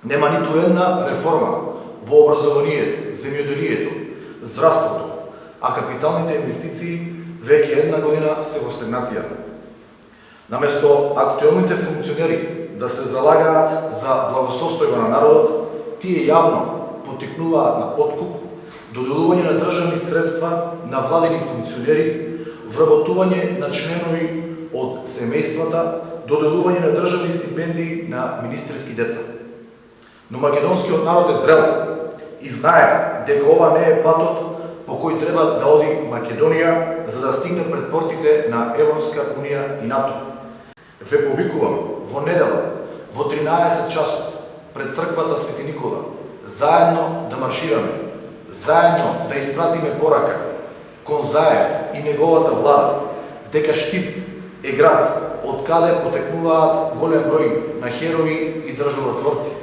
Нема ниту една реформа во образованието, земјоделието, здравството, а капиталните инвестиции веќе една година се во стагнација. Наместо актуелните функционери да се залагаат за благосостојба на народот, тие јавно потикнуваат на подкуп, доделување на државни средства на владени функционери, вработување на членови од семејствата, доделување на државни стипендии на министерски деца. Но македонскиот народ е зрел и знае дека ова не е патот по кој треба да оди Македонија за да стигне пред портите на Европска унија и НАТО. Ве повикувам во недела, во 13 часот, пред црквата Свети Никола, заедно да маршираме, заедно да испратиме порака кон Заев и неговата влада, дека Штип е град од каде потекнуваат голем број на херои и државотворци.